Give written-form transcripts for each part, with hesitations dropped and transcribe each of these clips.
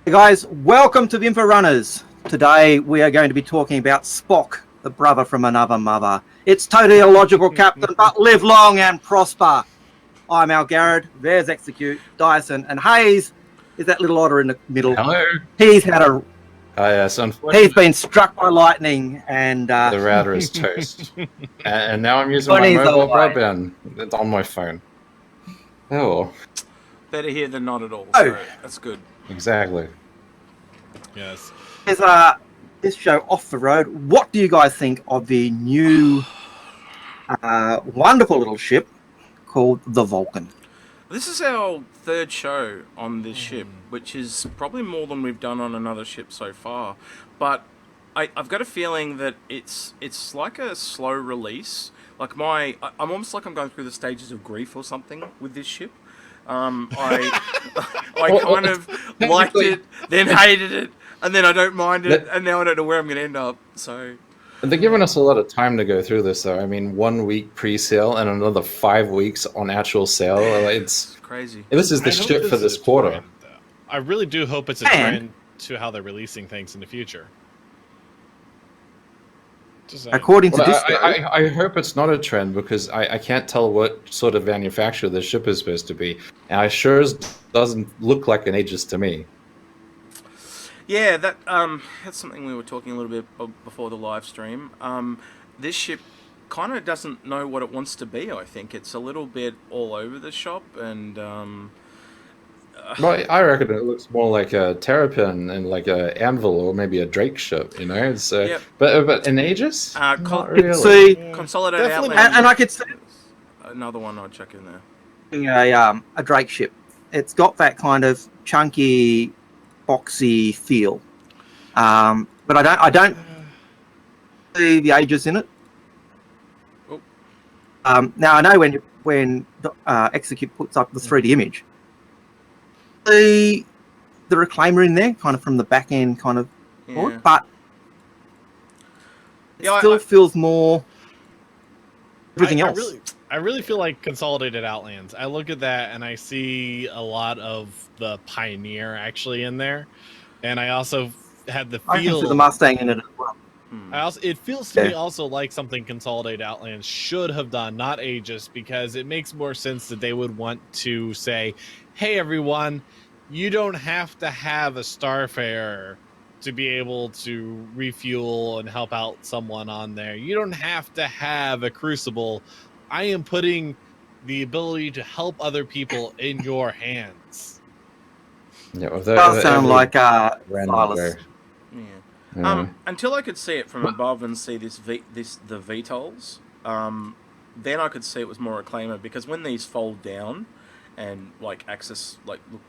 Hey guys, welcome to the Inforunners. Today we are going to be talking about Spock, the brother from another mother. It's totally illogical, Captain, but live long and prosper. I'm Algared, there's Execute, Dasein, and Haze is that little otter in the middle. Hello. He's had a Yes, he's unfortunately, been struck by lightning and the router is toast. And now I'm using my Bunny's mobile away. broadband. It's on my phone. Oh, Better here than not at all. Oh. So that's good. exactly. Yes. There's this show Off the Road. What do you guys think of the new wonderful little ship called the Vulcan? This is our third show on this ship, which is probably more than we've done on another ship so far. But I've got a feeling that it's like a slow release. Like I'm almost like I'm going through the stages of grief or something with this ship. I kind of liked it, then hated it, and then I don't mind it, and now I don't know where I'm going to end up. So They're giving us a lot of time to go through this, though. I mean, 1 week pre-sale and another 5 weeks on actual sale. it's crazy. This is the ship for this quarter. Trend, I really do hope it's a trend to how they're releasing things in the future. According to this, I hope it's not a trend because I can't tell what sort of manufacturer this ship is supposed to be. And it sure doesn't look like an Aegis to me. Yeah, that's something we were talking a little bit before the live stream. This ship kind of doesn't know what it wants to be. I think it's a little bit all over the shop, and Well, I reckon it looks more like a Terrapin and like a Anvil or maybe a Drake ship, you know. It's Yep. but an Aegis, not really. see, Consolidated Definitely. Outland. and I could see Another one I'd check in there. a Drake ship. It's got that kind of chunky, boxy feel, but I don't see the Aegis in it. Oh. Now I know when Execute puts up the 3D image, the reclaimer in there, kind of from the back end, kind of, Yeah. but it still feels more everything else. I really feel like Consolidated Outlands. I look at that and I see a lot of the Pioneer actually in there, and I also had the I can feel see the Mustang in it as well. it feels to me also like something Consolidated Outlands should have done, not Aegis, because it makes more sense that they would want to say, hey everyone, you don't have to have a Starfarer to be able to refuel and help out someone on there. You don't have to have a Crucible. I am putting the ability to help other people in your hands. Yeah, well, Does sound like random Silas. Yeah. Until I could see it from above and see the VTOLs, then I could see it was more reclaimer, because when these fold down and like access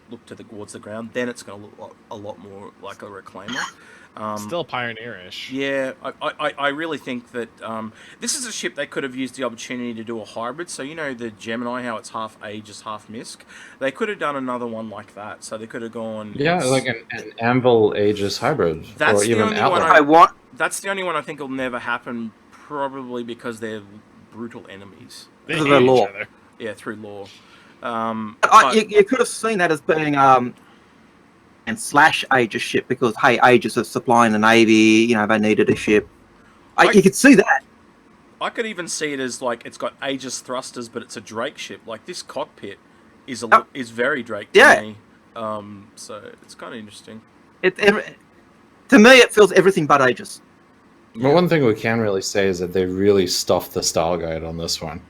look towards the ground, then it's going to look a lot more like a reclaimer. Still Pioneer-ish. Yeah, I really think that this is a ship they could have used the opportunity to do a hybrid. So you know the Gemini, how it's half Aegis, half Misk. They could have done another one like that. So they could have gone. Yeah, like an Anvil Aegis hybrid, That's or the even only one Outlander. That's the only one I think will never happen. Probably because they're brutal enemies. They Because of hate the each law. other. Yeah, through law. You could have seen that as being and slash Aegis ship, because hey, Aegis is supplying the Navy. You know, they needed a ship. You could see that. I could even see it as like it's got Aegis thrusters, but it's a Drake ship. Like this cockpit is is very Drake to me. So it's kind of interesting. To me, it feels everything but Aegis. But one thing we can really say is that they really stuffed the style guide on this one.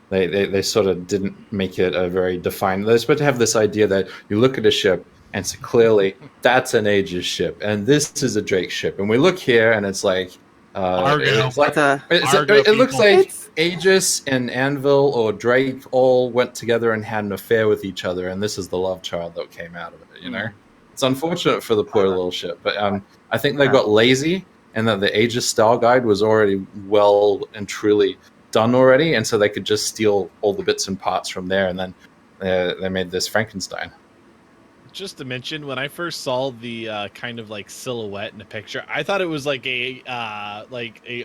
They sort of didn't make it a very defined. They're supposed to have this idea that you look at a ship and so clearly that's an Aegis ship and this is a Drake ship, and we look here and it's like it looks like Aegis and Anvil or Drake all went together and had an affair with each other, and this is the love child that came out of it. You know, it's unfortunate for the poor little ship, but I think they got lazy and that the Aegis style guide was already well and truly done already, and so they could just steal all the bits and parts from there, and then they made this Frankenstein. Just to mention, when I first saw the kind of like silhouette in the picture, I thought it was like a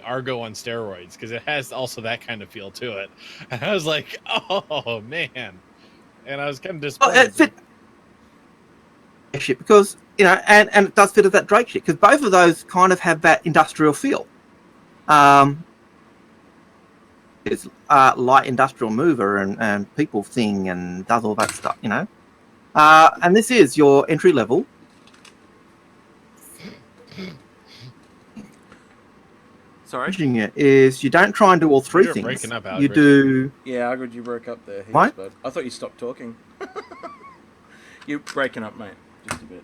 Argo on steroids, because it has also that kind of feel to it. And I was like, oh man, and I was kind of disappointed. ship because and it does fit as that Drake ship because both of those kind of have that industrial feel. It's light industrial mover and people thing and does all that stuff, and this is your entry level. Sorry? It is you don't try and do all three You're things. breaking up, You Algared. do. Yeah, Algared, you broke up there. What? Bud. I thought you stopped talking. You're breaking up, mate. Just a bit.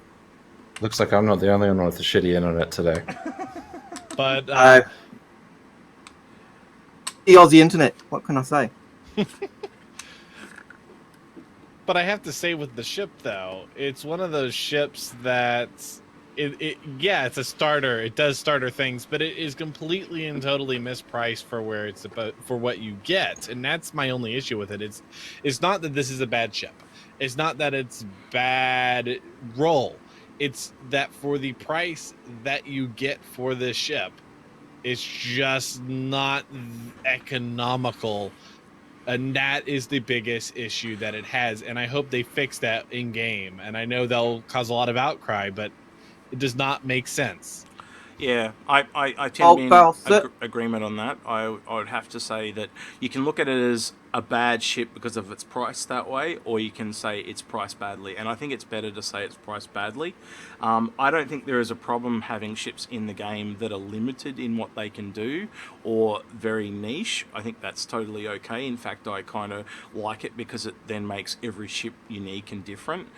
Looks like I'm not the only one with the shitty internet today. But The Aussie internet. What can I say? but I have to say with the ship though, it's one of those ships that it's a starter. It does starter things, but it is completely and totally mispriced for where it's for what you get, and that's my only issue with it. It's not that this is a bad ship. It's not that it's bad roll. It's that for the price that you get for this ship, it's just not economical. And that is the biggest issue that it has. And I hope they fix that in game. And I know they'll cause a lot of outcry, but it does not make sense. Yeah, I tend to be in agreement on that. I would have to say that you can look at it as a bad ship because of its price that way, or you can say it's priced badly. And I think it's better to say it's priced badly. I don't think there is a problem having ships in the game that are limited in what they can do or very niche. I think that's totally okay. In fact, I kind of like it because it then makes every ship unique and different.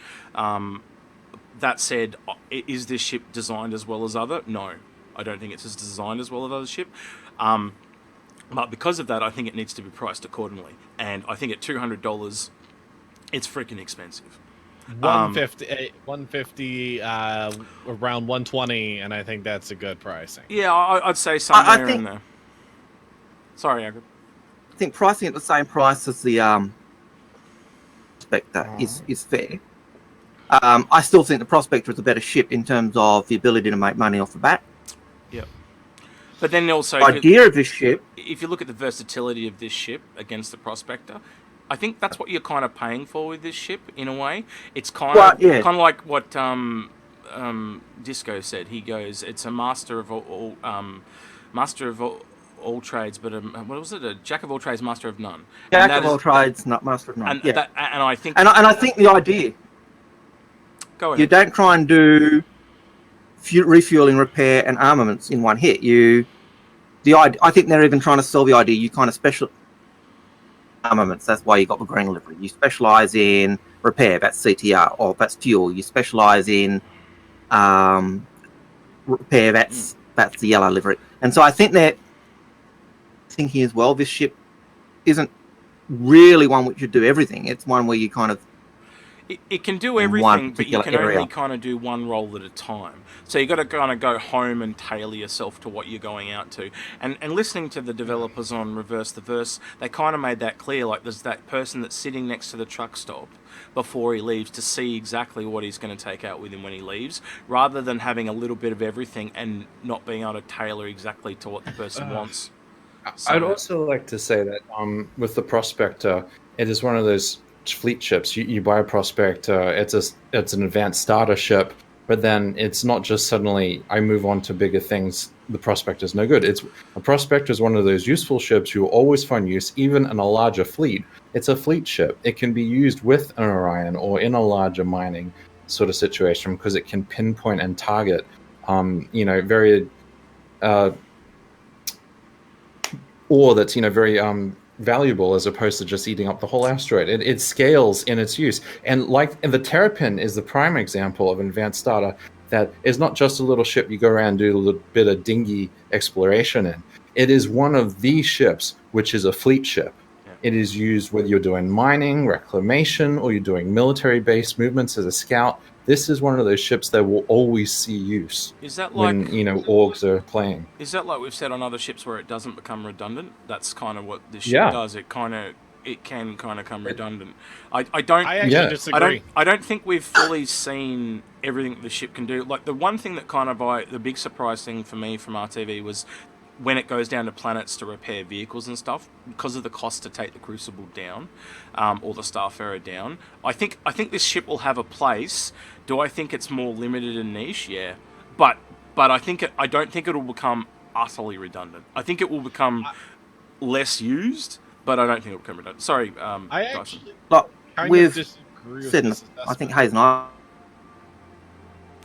That said, is this ship designed as well as other? No. I don't think it's as designed as well as other ship. But because of that, I think it needs to be priced accordingly. And I think at $200, it's freaking expensive. 150 around 120, and I think that's a good pricing. Yeah, I'd say somewhere in there. Sorry, Algared. I think pricing at the same price as the Prospector is fair. I still think the Prospector is a better ship in terms of the ability to make money off the bat. Yep. But then also, the idea of this ship. If you look at the versatility of this ship against the Prospector, I think that's what you're kind of paying for with this ship in a way. It's kind of like what Disco said. He goes, "It's a master of all trades, but what was it? A jack of all trades, master of none." Jack of all trades, not master of none. And I think, and I think the idea. Go ahead. You don't try and do refueling, repair, and armaments in one hit. I think they're even trying to sell the idea. You kind of special armaments. That's why you got the green livery. You specialize in repair. That's CTR, or that's fuel. You specialize in repair. That's the yellow livery. And so I think they're thinking as well. This ship isn't really one which should do everything. It's one where you kind of It can do everything, but you can only kind of do one role at a time. So you got to kind of go home and tailor yourself to what you're going out to. And listening to the developers on Reverse the Verse, they kind of made that clear. Like there's that person that's sitting next to the truck stop before he leaves to see exactly what he's going to take out with him when he leaves, rather than having a little bit of everything and not being able to tailor exactly to what the person wants. So, I'd also like to say that with the Prospector, it is one of those fleet ships. You buy a Prospector, it's an advanced starter ship, but then it's not just suddenly I move on to bigger things. The Prospector is no good. A Prospector is one of those useful ships you will always find use, even in a larger fleet. It's a fleet ship. It can be used with an Orion or in a larger mining sort of situation because it can pinpoint and target, very ore that's very valuable as opposed to just eating up the whole asteroid. It scales in its use. And the Terrapin is the prime example of an advanced starter that is not just a little ship you go around and do a little bit of dinghy exploration in. It is one of these ships, which is a fleet ship. Yeah. It is used whether you're doing mining, reclamation, or you're doing military-based movements as a scout. This is one of those ships that will always see use. Is that when orgs are playing? Is that like we've said on other ships where it doesn't become redundant? That's kind of what this ship does. It can kind of come redundant. I actually disagree. I don't think we've fully seen everything the ship can do. Like the one thing that the big surprise thing for me from RTV was when it goes down to planets to repair vehicles and stuff, because of the cost to take the Crucible down, or the Starfarer down. I think this ship will have a place. Do I think it's more limited and niche? Yeah, but I don't think it will become utterly redundant. I think it will become less used, but I don't think it will become redundant. Sorry, I Dyson. actually Look, kind we've of disagree with said, this I think assessment. Haze and I.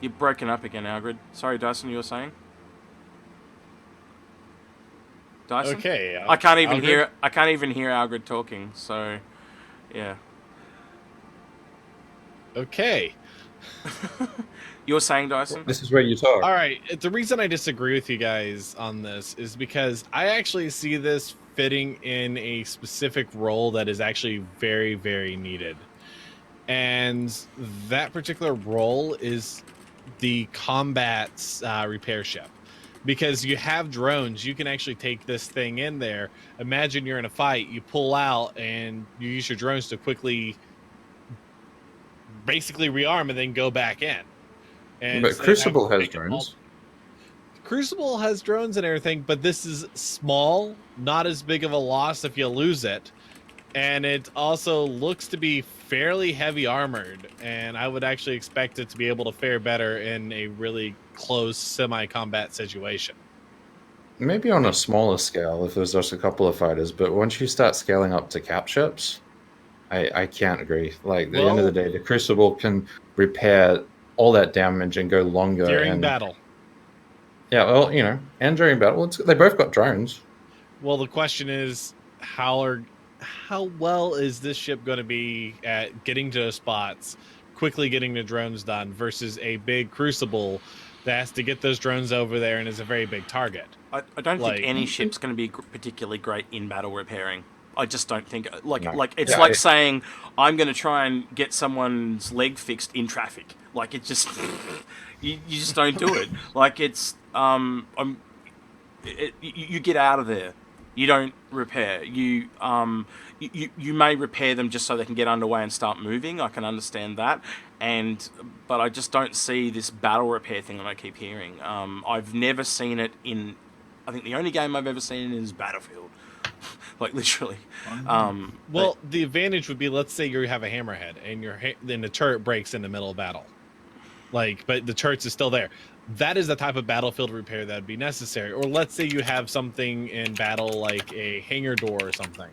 You're broken up again, Algared. Sorry, Dyson, you were saying? Dyson? Okay, I can't even Algared? hear. I can't even hear Algared talking. So, yeah. Okay. You were saying, Dyson? This is where you talk. All right. The reason I disagree with you guys on this is because I actually see this fitting in a specific role that is actually very, very needed. And that particular role is the combat repair ship. Because you have drones, you can actually take this thing in there. Imagine you're in a fight, you pull out, and you use your drones to quickly basically rearm and then go back in. And But instead of Crucible having to has take it drones. Crucible has drones and everything, but this is small, not as big of a loss if you lose it. And it also looks to be fairly heavy armored, and I would actually expect it to be able to fare better in a really close semi-combat situation. Maybe on a smaller scale if there's just a couple of fighters, but once you start scaling up to cap ships, I can't agree. Like, at the end of the day, the Crucible can repair all that damage and go longer. During battle. Yeah, well, and during battle. They both got drones. Well, the question is, how well is this ship going to be at getting to spots, quickly getting the drones done, versus a big Crucible that has to get those drones over there and is a very big target? I don't think any ship's going to be particularly great in battle repairing. I just don't think it's like saying I'm going to try and get someone's leg fixed in traffic. Like, it just you just don't do it. Like, it's you get out of there. You don't repair. You may repair them just so they can get underway and start moving. I can understand that, but I just don't see this battle repair thing that I keep hearing. I've never seen it in. I think the only game I've ever seen it in is Battlefield. Like, literally. Well, the advantage would be, let's say you have a hammerhead and then the turret breaks in the middle of battle. But the turret is still there. That is the type of battlefield repair that would be necessary. Or let's say you have something in battle like a hangar door or something.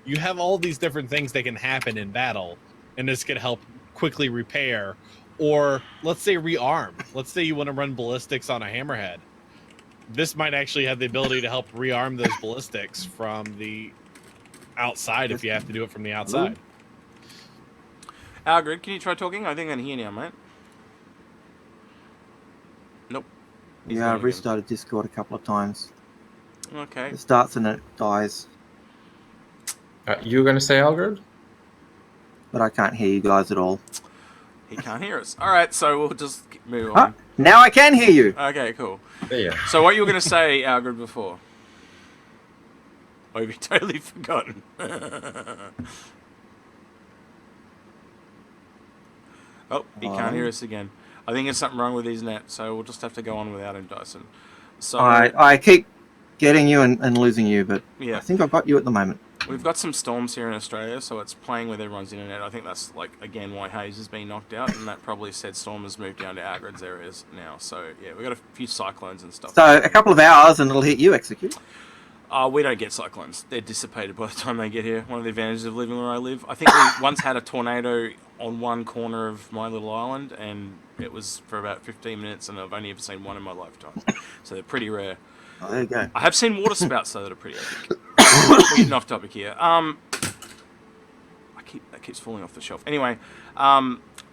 You have all these different things that can happen in battle, and this could help quickly repair. Or let's say rearm. Let's say you want to run ballistics on a hammerhead. This might actually have the ability to help rearm those ballistics from the outside if you have to do it from the outside. Algared, can you try talking? I think I can hear now, mate. Nope. Yeah, I've restarted Discord a couple of times. Okay. It starts and it dies. You were going to say Algared? But I can't hear you guys at all. He can't hear us. All right, so we'll just move on. Now I can hear you. Okay, cool. Yeah. So what you were going to say, Algared, before? Oh, you've totally forgotten. Oh, he can't hear us again. I think there's something wrong with his net, so we'll just have to go on without him, Dyson. So I keep getting you and losing you, but yeah. I think I've got you at the moment. We've got some storms here in Australia, so it's playing with everyone's internet. I think that's, again, why Haze has been knocked out, and that probably said Storm has moved down to Algared's areas now. So, yeah, we've got a few cyclones and stuff. So, a couple of hours and it'll hit you, Execute. We don't get cyclones. They're dissipated by the time they get here. One of the advantages of living where I live. I think we once had a tornado on one corner of my little island, and it was for about 15 minutes, and I've only ever seen one in my lifetime. So they're pretty rare. Oh, there you go. I have seen water spouts, though, that are pretty epic. We're getting off topic here. That keeps falling off the shelf. Anyway,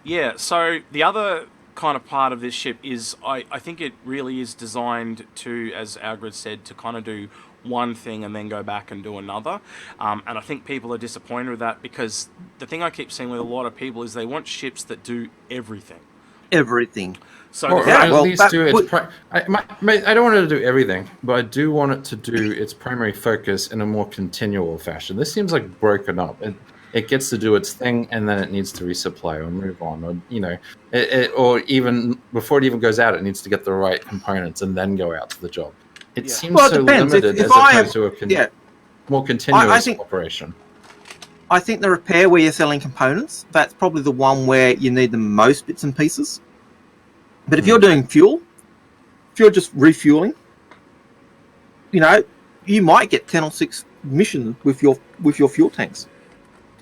yeah, so the other kind of part of this ship is I think it really is designed to, as Algared said, to kind of do one thing and then go back and do another. And I think people are disappointed with that, because the thing I keep seeing with a lot of people is they want ships that do everything. Everything. So Or Yeah, at well, least that do its would- I don't want it to do everything, but I do want it to do its primary focus in a more continual fashion. This seems like broken up. It gets to do its thing, and then it needs to resupply or move on, or or even before it even goes out, it needs to get the right components and then go out to the job. it Yeah. seems Well, it so depends. limited If as I opposed have- to a Yeah, more continuous think- operation. I think the repair where you're selling components, that's probably the one where you need the most bits and pieces. But if you're doing fuel, if you're just refueling, you might get 10 or 6 missions with your fuel tanks.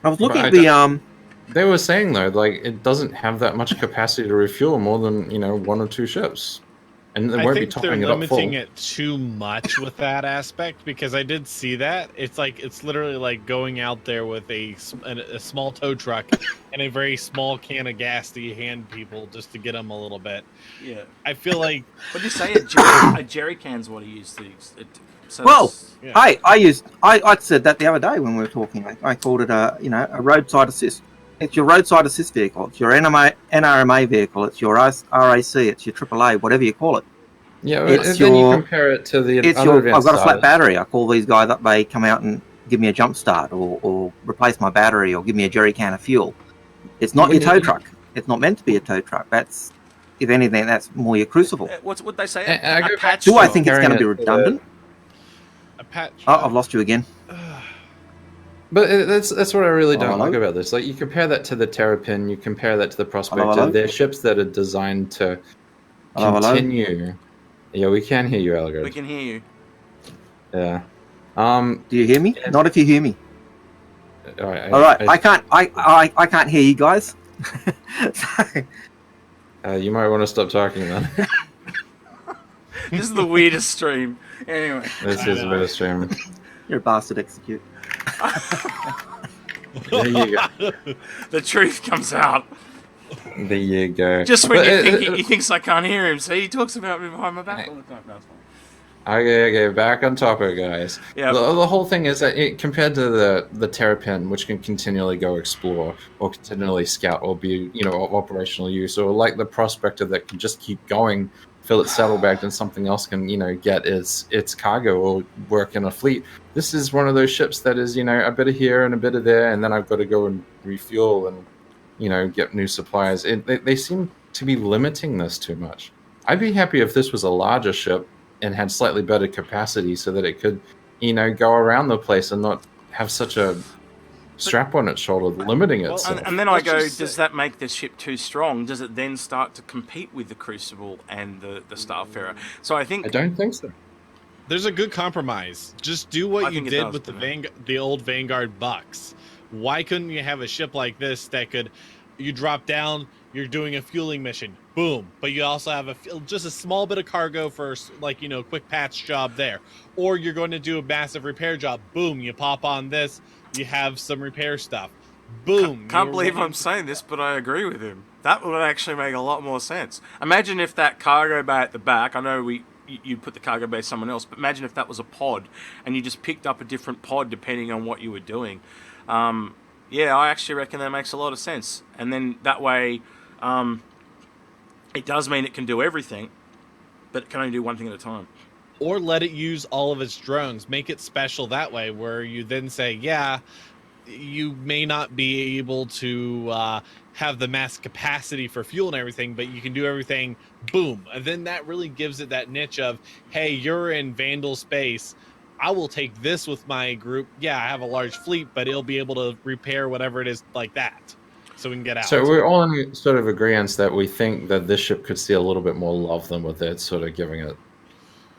I was looking But at the They were saying though, like it doesn't have that much capacity to refuel more than 1 or 2 ships, and they I won't be think they're topping it up full. limiting it too much with that aspect, because I did see that. It's literally like going out there with a small tow truck and a very small can of gas that you hand people just to get them a little bit. Yeah. I feel like What did you say? A jerry can's what he used to. So Well, it's- yeah. I said that the other day when we were talking. I called it a roadside assist. It's your roadside assist vehicle. It's your NRMA vehicle. It's your RAC. It's your AAA, whatever you call it. Yeah, It's and then you your- compare it to the It's other I've advanced got a flat starters. battery. I call these guys up. They come out and give me a jump start or replace my battery or give me a jerry can of fuel. It's not your tow truck. It's not meant to be a tow truck. That's, if anything, that's more your crucible. What they say? I go A back patch Do I job. think it's going to be redundant? a patch. Oh, I've lost you again. But that's what I really don't Hello? like about this. Like, you compare that to the Terrapin, you compare that to the Prospector. Hello? They're ships that are designed to Hello? continue. Yeah, we can hear you, Algared. We can hear you. Yeah. Do you hear me? Yeah. Not if you hear me. All right. All right, I can't hear you guys. You might want to stop talking then. This is the weirdest stream. Anyway. This I is a know. bit of stream. You're a bastard. Execute. There you go. The truth comes out. There you go. Just when But you think he thinks I can't hear him. See, he talks about me behind my back all the time. That's fine. Okay, back on topic, guys. Yeah. The whole thing is that compared to the Terrapin, which can continually go explore or continually scout or be, of operational use, or like the Prospector that can just keep going, fill its saddlebags, and something else can, get its cargo or work in a fleet. This is one of those ships that is, a bit of here and a bit of there, and then I've got to go and refuel and, get new supplies. They seem to be limiting this too much. I'd be happy if this was a larger ship and had slightly better capacity so that it could, go around the place and not have such a strap on its shoulder limiting Well, itself. And then I Let's go, just does say- that make the ship too strong? Does it then start to compete with the Crucible and the Starfarer? So I think I don't think so. There's a good compromise. Just do I what you think it did does, with yeah. the old Vanguard Bucks. Why couldn't you have a ship like this that could, you drop down, you're doing a fueling mission, boom, but you also have just a small bit of cargo for quick patch job there, or you're going to do a massive repair job, boom, you pop on this, you have some repair stuff, boom. Can't you're believe running- I'm saying this, but I agree with him. That would actually make a lot more sense. Imagine if that cargo bay at the back, I know you put the cargo bay someone else, but imagine if that was a pod and you just picked up a different pod depending on what you were doing. Yeah, I actually reckon that makes a lot of sense. And then that way, it does mean it can do everything, but it can only do one thing at a time. Or let it use all of its drones. Make it special that way, where you then say, yeah, you may not be able to have the mass capacity for fuel and everything, but you can do everything, boom. And then that really gives it that niche of, hey, you're in Vandal space. I will take this with my group. Yeah, I have a large fleet, but it'll be able to repair whatever it is like that. So we can get out. So we're all in sort of agreement that we think that this ship could see a little bit more love than what they're sort of giving it.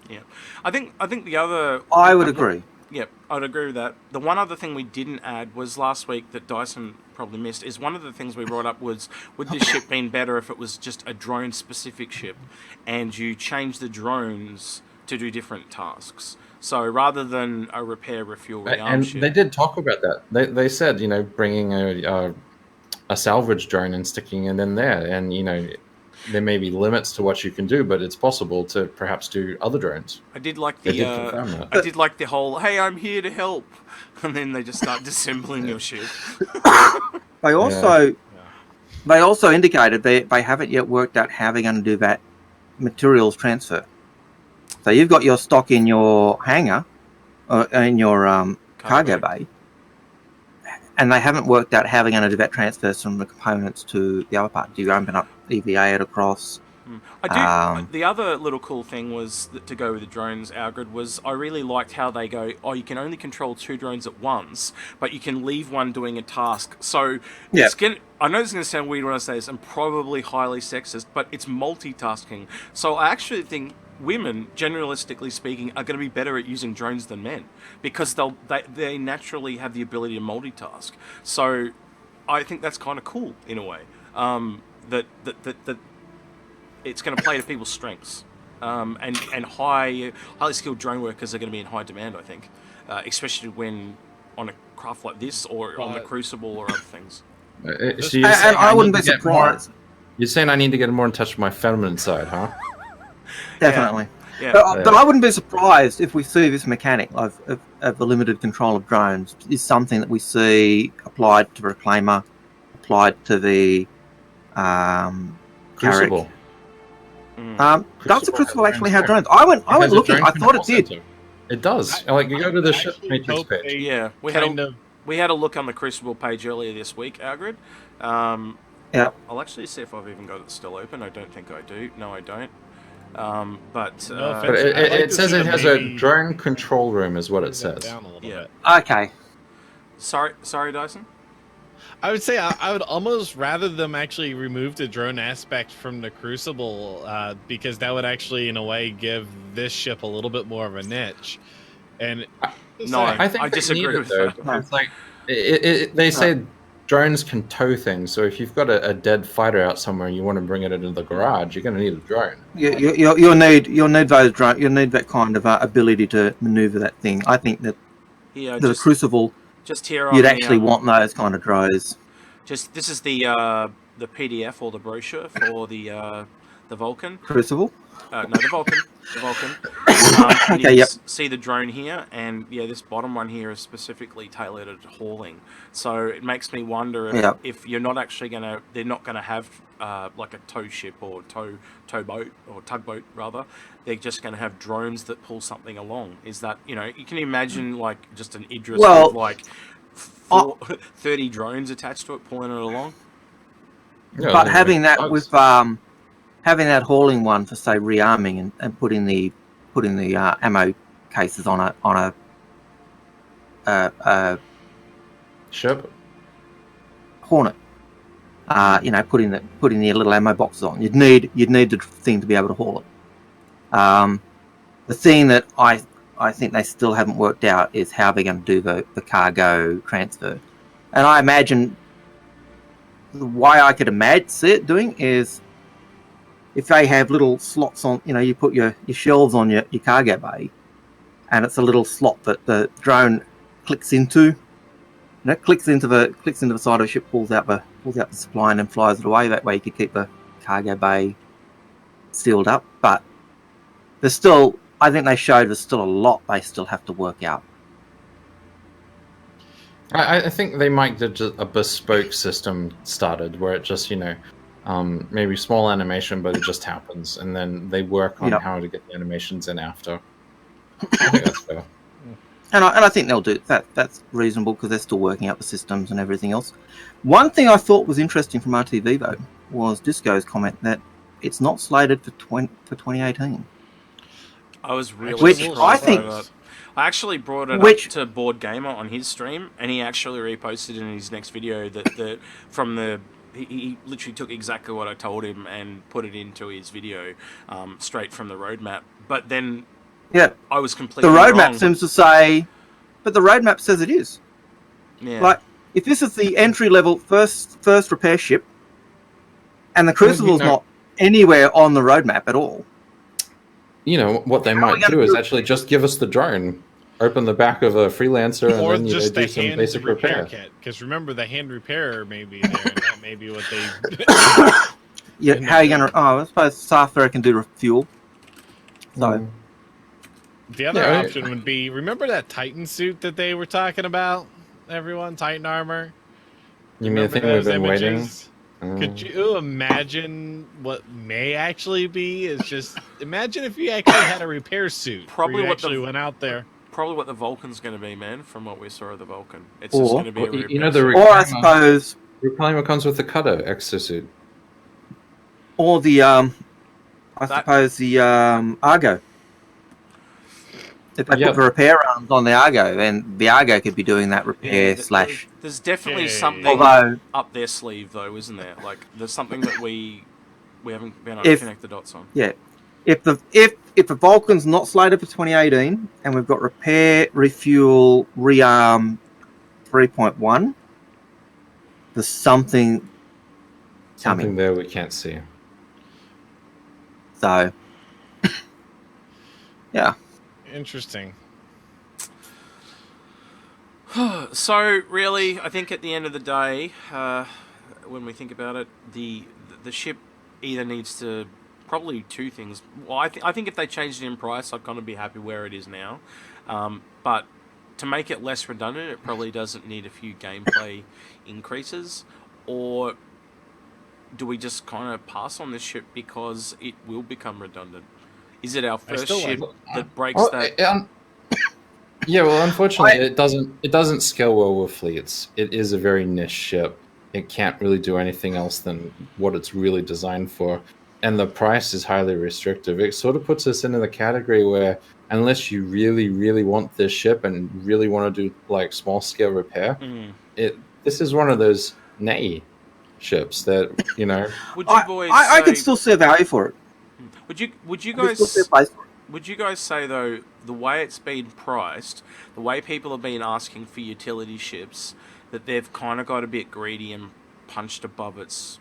Yeah, I think the other. I would agree. Yep, I'd agree with that. The one other thing we didn't add was last week that Dyson probably missed is one of the things we brought up was, would this ship been better if it was just a drone-specific ship and you change the drones to do different tasks? So rather than a repair, refuel, rearm And ship. they did talk about that. They said, bringing a salvage drone and sticking it in there, and there may be limits to what you can do, but it's possible to perhaps do other drones. I did like They the did confirm that. I did like the whole "Hey, I'm here to help," and then they just start disassembling your ship. They also indicated they haven't yet worked out how they're going to do that materials transfer. So you've got your stock in your hangar, in your cargo bay, and they haven't worked out how they're going to do that transfer from the components to the other part. Do you open up EVA it across? I do. The other little cool thing was that to go with the drones, Algared, was I really liked how they go. Oh, you can only control 2 drones at once, but you can leave one doing a task. So it's I know this is going to sound weird when I say this, and probably highly sexist, but it's multitasking. So I actually think women, generalistically speaking, are going to be better at using drones than men because they naturally have the ability to multitask. So I think that's kind of cool in a way. That it's going to play to people's strengths, and highly skilled drone workers are going to be in high demand. I think, especially when on a craft like this or on the Crucible or other things. So and I wouldn't be surprised. You're saying I need to get more in touch with my feminine side, huh? Definitely. Yeah. But I wouldn't be surprised if we see this mechanic of the limited control of drones is something that we see applied to Reclaimer, applied to the Crucible. Does the Crucible actually have drones? I went looking. I thought it did. It does. Like you go to the ship matrix page. Yeah, we had a look on the Crucible page earlier this week, Algared. Yeah. I'll actually see if I've even got it still open. I don't think I do. No, I don't. But it says it has a drone control room, is what it says. Yeah. Okay. Sorry, Dyson. I would say I would almost rather them actually remove the drone aspect from the Crucible, because that would actually, in a way, give this ship a little bit more of a niche. And I think I disagree with that. It's like they say drones can tow things, so if you've got a dead fighter out somewhere and you want to bring it into the garage, you're going to need a drone. You'll need those drones. You'll need that kind of ability to maneuver that thing. I think that the Crucible. Just here you'd actually want those kind of drones. This is the PDF or the brochure for the Vulcan Crucible. No, the Vulcan. The Vulcan. Okay, yep. See the drone here, and this bottom one here is specifically tailored at hauling. So it makes me wonder if you're not actually they're not gonna have like a tow ship or tow boat or tugboat rather. They're just gonna have drones that pull something along. Is that you can imagine like just an Idris with like 30 drones attached to it pulling it along. Yeah, but having that with having that hauling one for say rearming and putting the ammo cases on a ship Hornet, putting the little ammo boxes on, you'd need the thing to be able to haul it. The thing that I think they still haven't worked out is how they're going to do the cargo transfer, and I imagine the way I could see it doing is if they have little slots on, you put your shelves on your cargo bay, and it's a little slot that the drone clicks into. Clicks into the side of the ship, pulls out the supply, and then flies it away. That way, you could keep the cargo bay sealed up. But there's still, I think they showed there's still a lot they still have to work out. I think they might get a bespoke system started where it just maybe small animation, but it just happens, and then they work on how to get the animations in after. I think that's fair. And I think they'll do that. That's reasonable because they're still working out the systems and everything else. One thing I thought was interesting from RTV though was Disco's comment that it's not slated for 2018. I was really which I think I actually brought it up to Board Gamer on his stream, and he actually reposted in his next video that he literally took exactly what I told him and put it into his video straight from the roadmap. But then I was completely wrong. The roadmap seems to say, but the roadmap says it is. Yeah. Like, if this is the entry-level first repair ship, and the Crucible's not anywhere on the roadmap at all. What they might do is actually just give us the drone, open the back of a Freelancer, or and then just do some basic repair kit. Because remember, the hand repair may be there, and that may be what they... how are you going to... I suppose Starfarer can do refuel. So... The other option would be, remember that Titan suit that they were talking about? Everyone, Titan armor? You mean the thing we've been waiting? Could you imagine what may actually be? Is just, imagine if you actually had a repair suit. Probably what actually went out there. Probably what the Vulcan's going to be, man, from what we saw of the Vulcan. It's just going to be a repair suit. Or I suppose... Reclaimer comes with the cutter exosuit. Or the I suppose the Argo. If they Yep. put the repair arms on the Argo, then the Argo could be doing that repair slash. There's definitely Okay. something Although, up their sleeve, though, isn't there? Like, there's something that we haven't been able to connect the dots on. yeah, if the Vulcan's not slated for 2018, and we've got repair, refuel, rearm 3.1, there's something Something coming. there we can't see. So, yeah. Interesting. So really, I think at the end of the day, when we think about it, the ship either needs to probably two things. Well, I think if they changed it in price, I'd kind of be happy where it is now. But to make it less redundant, it probably doesn't need a few gameplay increases. Or do we just kind of pass on this ship because it will become redundant? Is it our first ship that breaks that? Yeah, well, unfortunately, it doesn't scale well with fleets. It is a very niche ship. It can't really do anything else than what it's really designed for, and the price is highly restrictive. It sort of puts us into the category where, unless you really, really want this ship and really want to do like small scale repair, this is one of those nay ships that Would you boys? I could still see value for it. Would you I could still see guys? a place for it. Would you guys say, though, the way it's been priced, the way people have been asking for utility ships, that they've kind of got a bit greedy and punched above its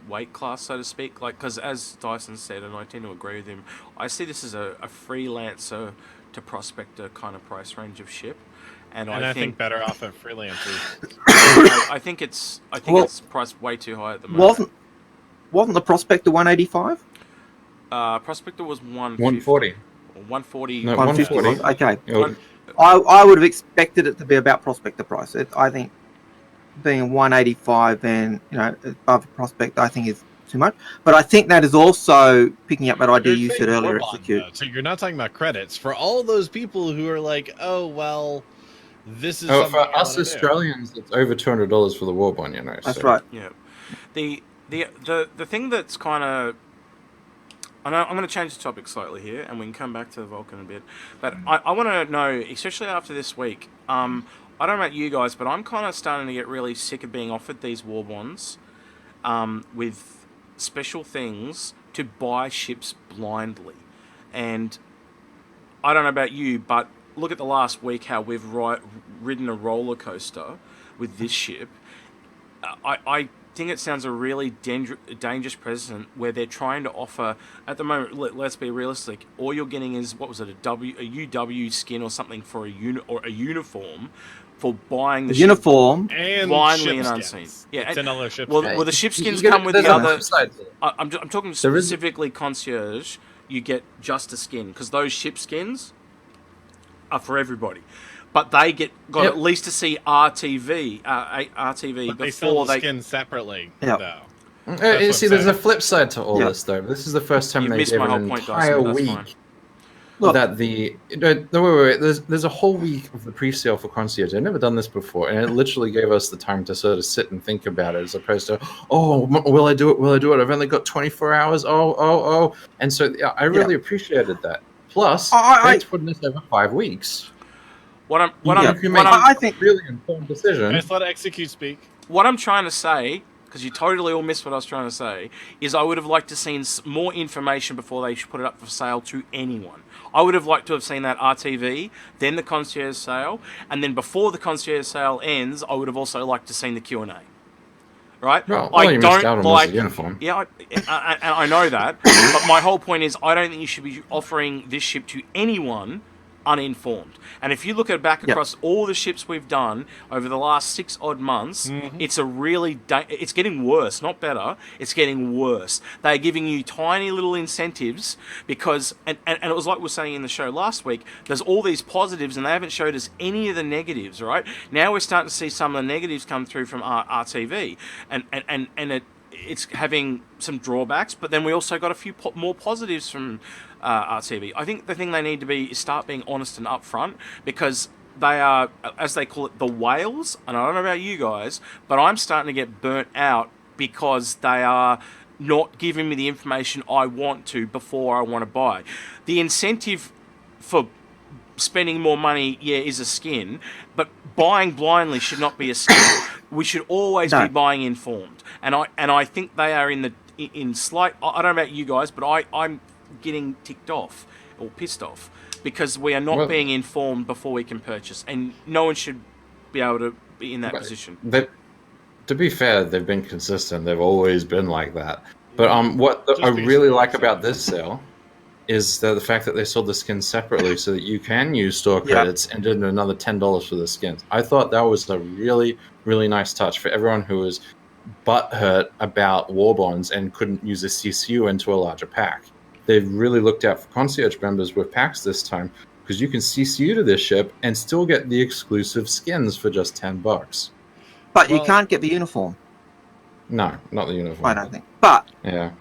weight class, so to speak? Like, because as Dyson said, and I tend to agree with him, I see this as a freelancer to prospector kind of price range of ship. And I think better off at freelancers. I think it's priced way too high at the moment. Wasn't the Prospector 185? Prospector was 140. 140. No, 150. 140. Okay. Yeah. I would have expected it to be about Prospector price. I think being 185 and above Prospector, I think is too much. But I think that is also picking up that idea you said earlier. Execute. So you're not talking about credits for all those people who are like, oh well, this is. Oh, something for us Australians, it's over $200 for the Warbond. That's right. Yeah. The thing that's kind of, I'm going to change the topic slightly here, and we can come back to the Vulcan a bit. But I want to know, especially after this week, I don't know about you guys, but I'm kind of starting to get really sick of being offered these war bonds with special things to buy ships blindly. And I don't know about you, but look at the last week how we've ridden a roller coaster with this ship. I think it sounds a really dangerous precedent where they're trying to offer, at the moment, let's be realistic, all you're getting is, what was it, a UW skin or something for a uniform for buying the uniform and blindly and ship unseen. skins. Yeah, It's another ship. well, the ship skins come with the other. I'm talking specifically concierge. You get just a skin because those ship skins are for everybody. But they got at least to see RTV But they before sell the they. skin separately, Yep. though. See, there's a flip side to all this, though. This is the first time You they missed gave my an whole point, entire Dyson, but that's week fine. Look. that the no, wait. There's a whole week of the pre-sale for concierge. I've never done this before, and it literally gave us the time to sort of sit and think about it, as opposed to, oh, will I do it? Will I do it? I've only got 24 hours. Oh, and so I really appreciated that. Plus, it's putting this over 5 weeks. I think really informed decision. Just let Execute speak. What I'm trying to say, because you totally all missed what I was trying to say, is I would have liked to seen more information before they put it up for sale to anyone. I would have liked to have seen that RTV, then the concierge sale, and then before the concierge sale ends, I would have also liked to seen the Q&A. Right? Well, all you missed out on was the uniform. Yeah, I know that. But my whole point is, I don't think you should be offering this ship to anyone uninformed. And if you look back across all the ships we've done over the last 6 odd months, it's a really it's getting worse, not better. It's getting worse. They're giving you tiny little incentives because, and it was like we were saying in the show last week, there's all these positives and they haven't showed us any of the negatives, right? Now we're starting to see some of the negatives come through from RTV, and it's having some drawbacks, but then we also got a few more positives from RTV. I think the thing they need to be is start being honest and upfront, because they are, as they call it, the whales. And I don't know about you guys, but I'm starting to get burnt out because they are not giving me the information I want to before I want to buy. The incentive for spending more money, is a skin, but buying blindly should not be a skin. We should always be buying informed, and I think they are in slight. I don't know about you guys, but I'm getting ticked off or pissed off because we are not being informed before we can purchase, and no one should be able to be in that position. To be fair, they've been consistent. They've always been like that. But what I really like about this sale is the fact that they sold the skins separately so that you can use store credits and did another $10 for the skins. I thought that was a really, really nice touch for everyone who was butthurt about war bonds and couldn't use a CCU into a larger pack. They've really looked out for concierge members with packs this time because you can CCU to this ship and still get the exclusive skins for just $10. But you can't get the uniform. No, not the uniform. I don't think. But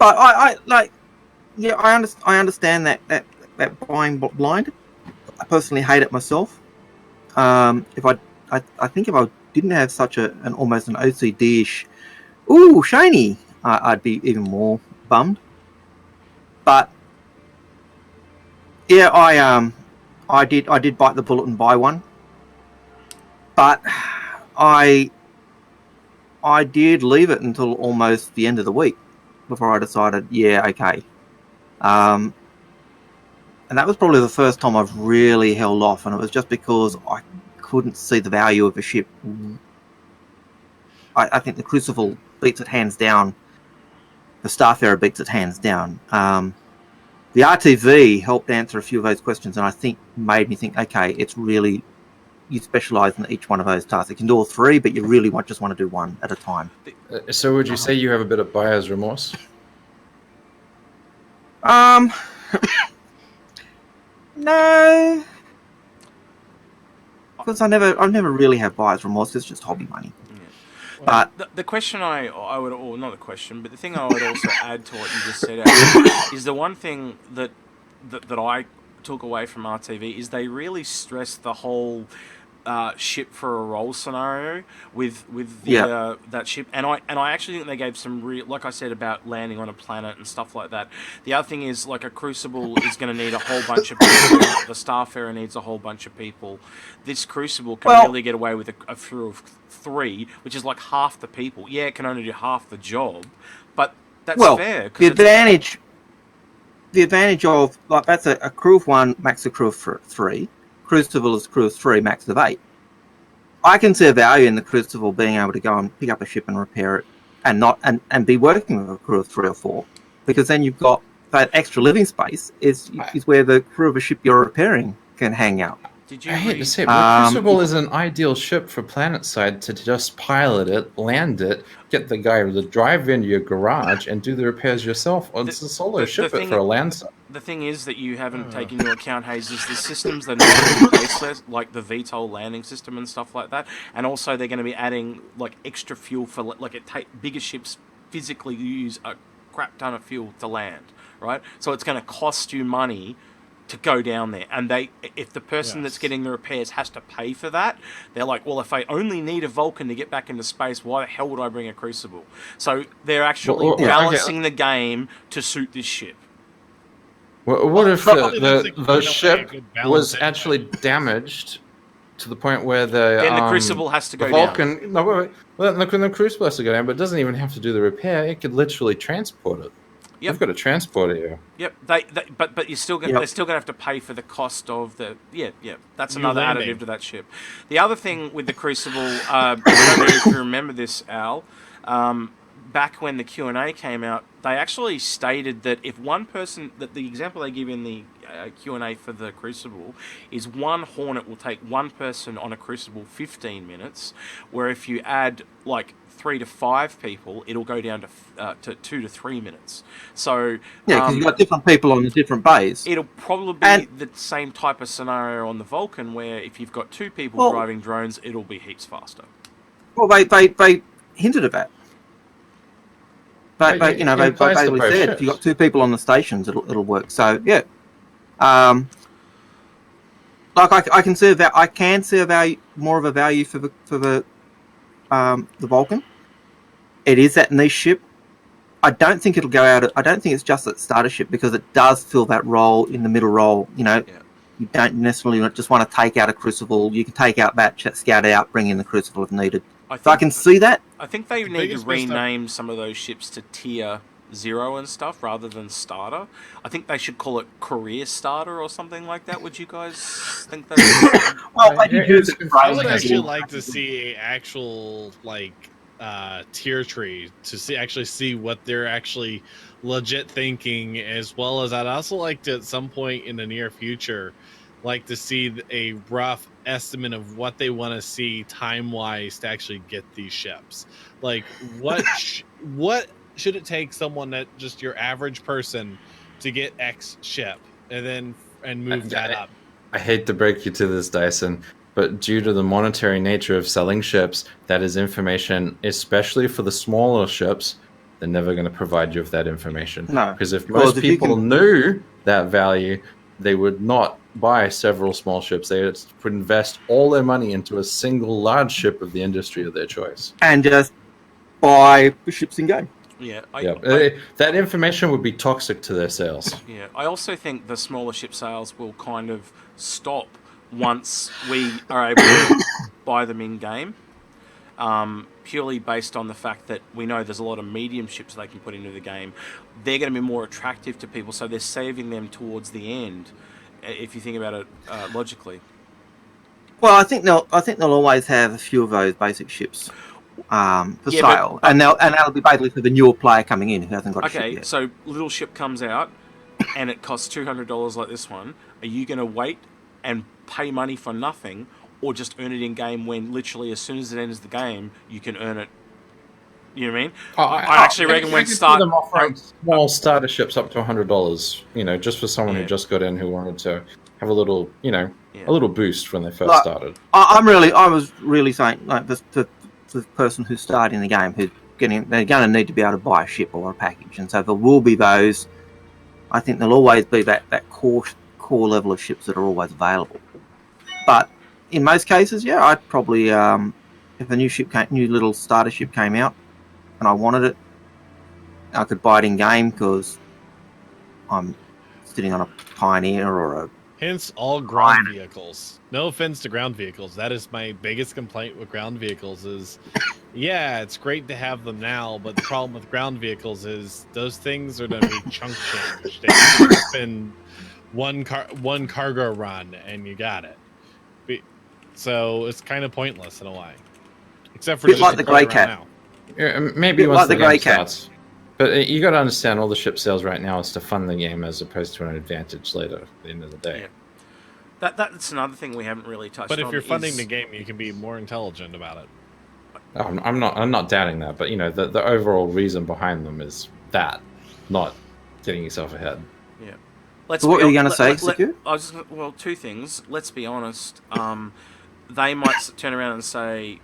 I like. Yeah, I understand that buying blind. I personally hate it myself. If I think if I didn't have such an almost an OCD-ish, shiny, I'd be even more bummed. But yeah, I did bite the bullet and buy one. But I did leave it until almost the end of the week before I decided, okay. And that was probably the first time I've really held off, and it was just because I couldn't see the value of a ship. I think the Crucible beats it hands down. The Starfarer beats it hands down. The RTV helped answer a few of those questions, and I think made me think, okay, it's really, you specialise in each one of those tasks. You can do all three, but you really just want to do one at a time. So would you say you have a bit of buyer's remorse? No, because I never really have buyer's remorse. It's just hobby money. Yeah. But the question I would, or not the question, but the thing I would also add to what you just said, Al, is the one thing that I took away from RTV is they really stressed the whole ship for a roll scenario with the that ship, and I actually think they gave some real, like I said about landing on a planet and stuff like that. The other thing is, like, a Crucible is going to need a whole bunch of people. The Starfarer needs a whole bunch of people. This Crucible can really get away with a crew of 3, which is like half the people. Yeah, it can only do half the job, but that's fair. The advantage of, like, that's a crew of 1, max a crew of 3. Crucible is crew of 3, max of 8. I can see a value in the Crucible being able to go and pick up a ship and repair it, and be working with a crew of 3 or 4, because then you've got that extra living space is where the crew of a ship you're repairing can hang out. I hate to say it, but Crucible is an ideal ship for planetside to just pilot it, land it, get the guy to drive into your garage and do the repairs yourself. It's a solo ship for a land site. The thing is that you haven't taken into account, Haze, is the systems that are in place, like the VTOL landing system and stuff like that, and also they're going to be adding like extra fuel for, like, bigger ships physically use a crap ton of fuel to land, right? So it's going to cost you money to go down there, and if the person that's getting the repairs has to pay for that, they're like, well, if I only need a Vulcan to get back into space, why the hell would I bring a Crucible? So they're actually balancing the game to suit this ship. What if the ship was actually damaged to the point where then the Crucible has to go Vulcan, down? No, wait. Well, the Crucible has to go down, but it doesn't even have to do the repair. It could literally transport it. Yep. You've got a transporter here. Yep. But you're still they're still going to have to pay for the cost of the That's another additive to that ship. The other thing with the Crucible, I don't know if you remember this, Al. Back when the Q&A came out, they actually stated that if one person, that the example they give in the Q&A for the Crucible is one Hornet will take one person on a Crucible 15 minutes, where if you add like 3 to 5 people, it'll go down to 2 to 3 minutes. So because you've got different people on the different bays. It'll probably be the same type of scenario on the Vulcan, where if you've got 2 people driving drones, it'll be heaps faster. Well, they hinted at that. They basically said if you've got 2 people on the stations, it'll work. So like I can see that more of a value for the Vulcan. It is that niche ship. I don't think it'll go out. I don't think it's just at starter ship because it does fill that role in the middle role. You know, you don't necessarily just want to take out a crucible. You can take out that, scout out, bring in the crucible if needed. So I can see that. I think they need to rename some of those ships to Tier 0 and stuff rather than starter. I think they should call it career starter or something like that. Would you guys think that? Well, I would actually like to see a actual tier tree to see what they're actually legit thinking, as well as I'd also like to at some point in the near future like to see a rough estimate of what they want to see time wise to actually get these ships. Like what should it take someone that just your average person to get X ship and move that up? I hate to break you to this, Dyson, but due to the monetary nature of selling ships, that is information, especially for the smaller ships, they're never going to provide you with that information. No. Because if most people knew that value, they would not buy several small ships. They would invest all their money into a single large ship of the industry of their choice. And just buy ships in game. Yeah, that information would be toxic to their sales. Yeah, I also think the smaller ship sales will kind of stop once we are able to buy them in game. Purely based on the fact that we know there's a lot of medium ships they can put into the game. They're going to be more attractive to people, so they're saving them towards the end. If you think about it logically. Well, I think they'll always have a few of those basic ships for sale, and that'll be basically for the newer player coming in who hasn't got a ship yet. Okay, so little ship comes out, and it costs $200 like this one. Are you going to wait and pay money for nothing, or just earn it in game when literally as soon as it enters the game you can earn it? You know what I mean? I actually reckon when them offering small starter ships up to $100, you know, just for someone who just got in who wanted to have a little, you know, a little boost when they first started. I was really saying like the person who's starting the game they're going to need to be able to buy a ship or a package, and so there will be those. I think there'll always be that core level of ships that are always available, but in most cases, I'd probably if a new little starter ship came out and I wanted it, I could buy it in game because I'm sitting on a Pioneer or a. Hence all ground vehicles. No offense to ground vehicles. That is my biggest complaint with ground vehicles is, it's great to have them now, but the problem with ground vehicles is those things are going to be chunk change. They spend one cargo run and you got it. So it's kind of pointless in a way, except for just like the Grey Cat. Now. Yeah, maybe once like the Grey game Cat. starts. But you got to understand, all the ship sales right now is to fund the game as opposed to an advantage later at the end of the day. Yeah. That's another thing we haven't really touched on. But if you're funding the game, you can be more intelligent about it. I'm not doubting that, but you know the overall reason behind them is that, not getting yourself ahead. Yeah. So what were you going to say, Secure? Two things. Let's be honest. They might turn around and say,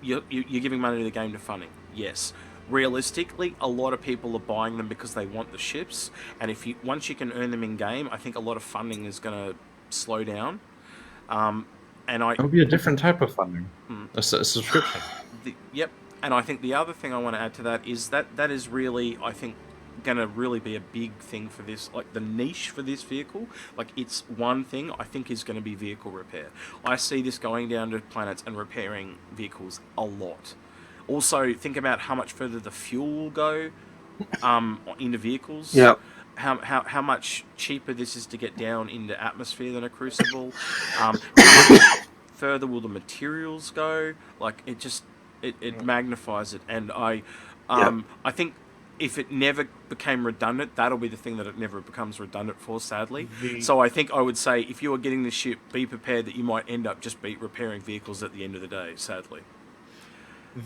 you're giving money to the game to funding. Yes. Realistically, a lot of people are buying them because they want the ships, and once you can earn them in game, I think a lot of funding is going to slow down. It'll be a different type of funding, a subscription. And I think the other thing I want to add to that is that is really, I think, going to really be a big thing for this, like the niche for this vehicle. Like, it's one thing I think is going to be vehicle repair. I see this going down to planets and repairing vehicles a lot. Also, think about how much further the fuel will go into vehicles. Yep. How much cheaper this is to get down into atmosphere than a Crucible. How much further will the materials go? Like, it magnifies it. And I think if it never became redundant, that'll be the thing that it never becomes redundant for, sadly. So I think I would say, if you are getting the ship, be prepared that you might end up just repairing vehicles at the end of the day, sadly.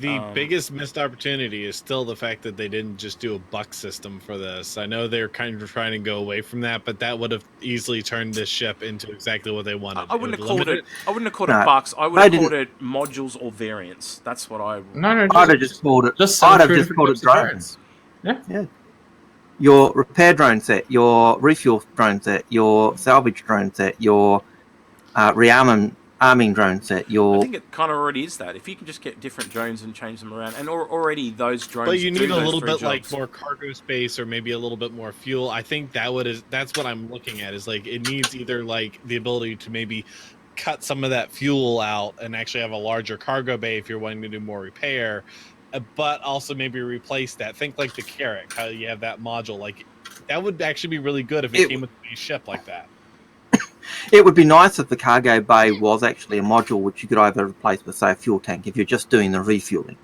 The biggest missed opportunity is still the fact that they didn't just do a buck system for this. I know they're kind of trying to go away from that, but that would have easily turned this ship into exactly what they wanted. I wouldn't have called it bucks. I would have called it modules or variants. That's what I would. I'd have just called it. I'd have just called it drones. Yeah. Your repair drone set, your refuel drone set, your salvage drone set, your rearmament arming drone set. I think it kind of already is that. If you can just get different drones and change them around, and already those drones. But you do need a those little three bit like jobs. more cargo space, or maybe a little bit more fuel. I think that's what I'm looking at. Is like it needs either like the ability to maybe cut some of that fuel out and actually have a larger cargo bay if you're wanting to do more repair, but also maybe replace that. Think like the Carrack, how you have that module. Like that would actually be really good if it came with a ship like that. It would be nice if the cargo bay was actually a module which you could either replace with, say, a fuel tank if you're just doing the refueling.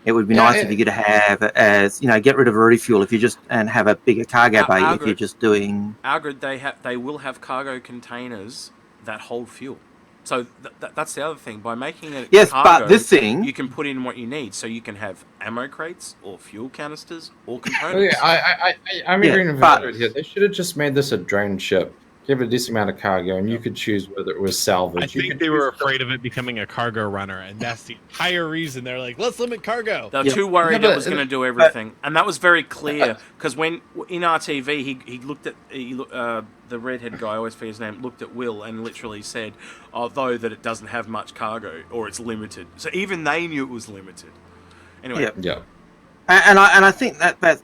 It would be nice if you could have it as, get rid of a refuel if you just and have a bigger cargo bay if you're just doing. Algared, they will have cargo containers that hold fuel. So that's the other thing. By making it cargo, but this thing you can put in what you need. So you can have ammo crates or fuel canisters or Oh, components. yeah, I'm agreeing with Algared here. They should have just made this a drone ship. Give it a decent amount of cargo, and you could choose whether it was salvage. I think they were afraid of it becoming a cargo runner, and that's the entire reason they're like, let's limit cargo. They were too worried it was going to do everything, and that was very clear because when in RTV he looked at the redhead guy, I always forget his name, looked at Will and literally said, although that it doesn't have much cargo or it's limited. So even they knew it was limited. Anyway, yeah. And I think that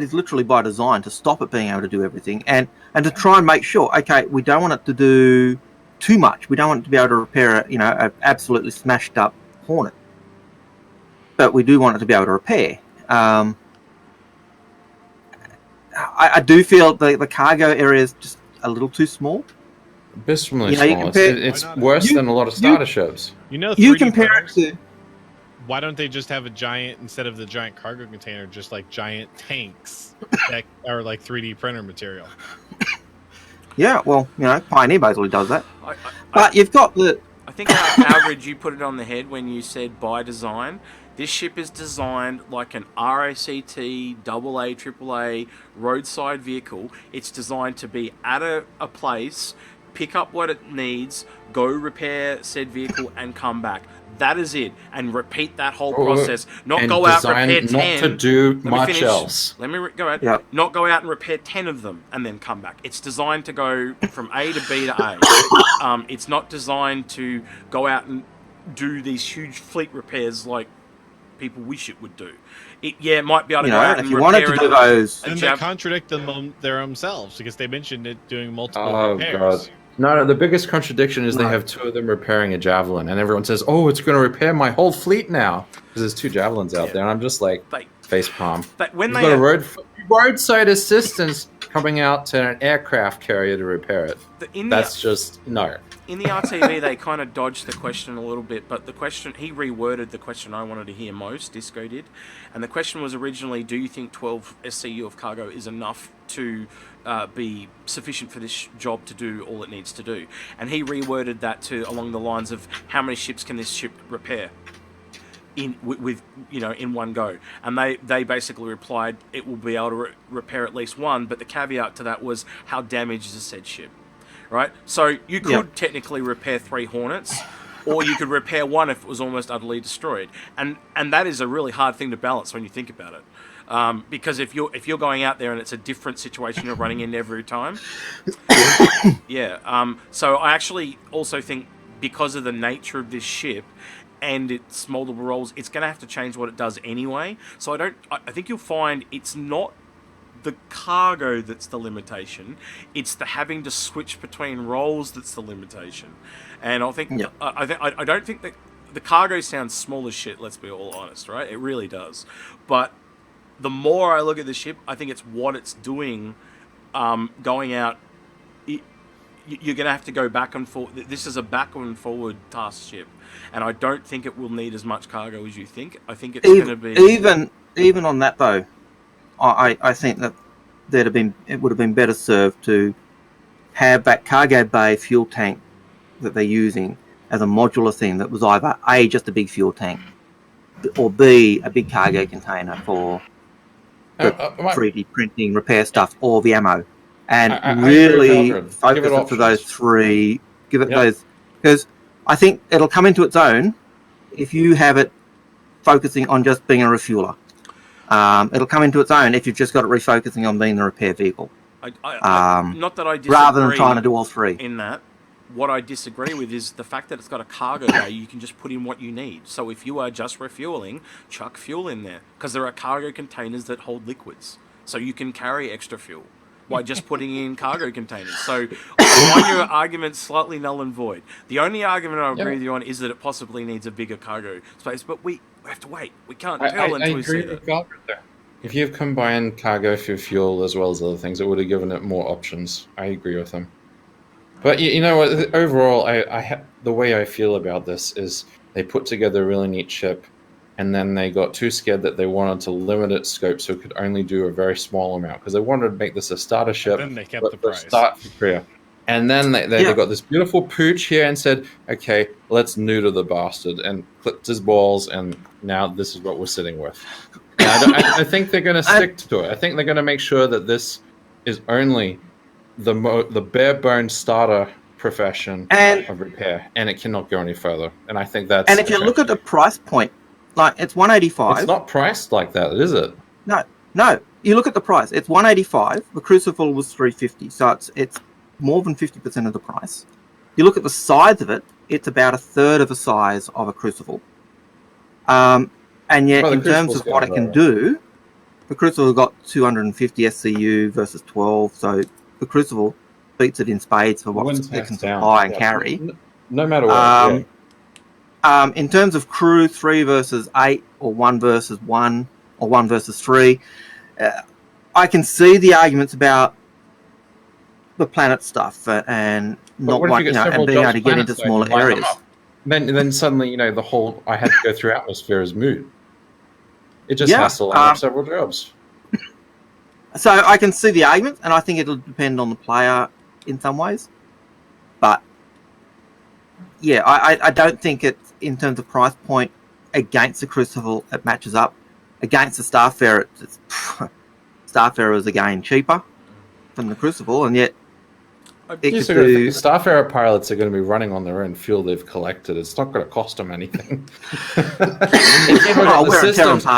is literally by design to stop it being able to do everything and to try and make sure, okay, we don't want it to do too much. We don't want it to be able to repair an absolutely smashed up Hornet. But we do want it to be able to repair. I do feel the cargo area is just a little too small. Abysmally small. It's worse than a lot of starter ships. You compare it to... Why don't they just have a giant, instead of the giant cargo container, just like giant tanks that are like 3D printer material? Yeah, well, Pioneer basically does that. But you've got the... I think, Algared, you put it on the head when you said by design. This ship is designed like an RACT, AA, AAA roadside vehicle. It's designed to be at a place, pick up what it needs, go repair said vehicle, and come back. That is it, and repeat that whole process. Not go out and repair 10. Not to do much else. Let me go out. Yep. Not go out and repair 10 of them and then come back. It's designed to go from A to B to A. It's not designed to go out and do these huge fleet repairs like people wish it would do. It might be able to go out and if you wanted to do those, and they contradict their themselves because they mentioned it doing multiple repairs. God. No, the biggest contradiction is they have two of them repairing a Javelin, and everyone says, "Oh, it's going to repair my whole fleet now," because there's two Javelins out there, and I'm just like, facepalm. When You've got a roadside assistance coming out to an aircraft carrier to repair it. That's just no. In the RTV, they kind of dodged the question a little bit, but the question, he reworded the question I wanted to hear most, Disco did, and the question was originally, do you think 12 SCU of cargo is enough to be sufficient for this job to do all it needs to do? And he reworded that to along the lines of, how many ships can this ship repair in one go? And they basically replied, it will be able to repair at least one, but the caveat to that was, how damaged is said ship? Right, so you could technically repair 3 Hornets, or you could repair one if it was almost utterly destroyed, and that is a really hard thing to balance when you think about it, because if you're going out there and it's a different situation you're running in every time, So I actually also think because of the nature of this ship and its multiple roles, it's going to have to change what it does anyway. So I think you'll find it's not the cargo that's the limitation, it's the having to switch between roles that's the limitation. And I think I don't think that the cargo sounds small as shit, let's be all honest, right? It really does. But the more I look at the ship, I think it's what it's doing, going out. You're going to have to go back and forth. This is a back and forward task ship, and I don't think it will need as much cargo as you think. I think it's going to be even on that though. I think that it would have been better served to have that cargo bay fuel tank that they're using as a modular thing that was either A, just a big fuel tank, or B, a big cargo container for the 3D printing repair stuff or the ammo. And really focus it for those three. Give it those, because I think it'll come into its own if you have it focusing on just being a refueler. It'll come into its own if you've just got it refocusing on being the repair vehicle. not that I disagree rather than trying to do all three. In that, what I disagree with is the fact that it's got a cargo bay. You can just put in what you need. So if you are just refueling, chuck fuel in there, because there are cargo containers that hold liquids, so you can carry extra fuel by just putting in cargo containers. So I find your argument slightly null and void. The only argument I agree with you on is that it possibly needs a bigger cargo space, but we have to wait. We can't tell until we see that. If you've combined cargo for fuel as well as other things, it would have given it more options. I agree with him. But you know what? Overall, the way I feel about this is they put together a really neat ship, and then they got too scared that they wanted to limit its scope so it could only do a very small amount, because they wanted to make this a starter ship. Then they kept the price. Start for Korea. And then they got this beautiful pooch here and said, okay, let's neuter the bastard, and clipped his balls, and now this is what we're sitting with. I think they're going to stick to it. I think they're going to make sure that this is only the bare bones starter profession of repair, and it cannot go any further. And I think that's. And if you look at the price point, like it's $185. It's not priced like that, is it? No. You look at the price. It's $185. The Crucible was $350, so it's more than 50% of the price. You look at the size of it; it's about a third of the size of a Crucible. And yet, in terms of what it can do, the Crucible got 250 SCU versus 12, so the Crucible beats it in spades for what it can supply and carry. No matter what. In terms of crew, 3 versus 8, or 1 versus 1, or 1 versus 3, I can see the arguments about the planet stuff and not wanting, and being able to get into smaller areas. Then suddenly, the whole I had to go through atmosphere is moot. It just has to line up several jobs. So I can see the argument, and I think it'll depend on the player in some ways. But yeah, I don't think it's, in terms of price point, against the Crucible, it matches up. Against the Starfarer, Starfarer is again cheaper than the Crucible, and yet Starfarer pilots are going to be running on their own fuel they've collected. It's not going to cost them anything.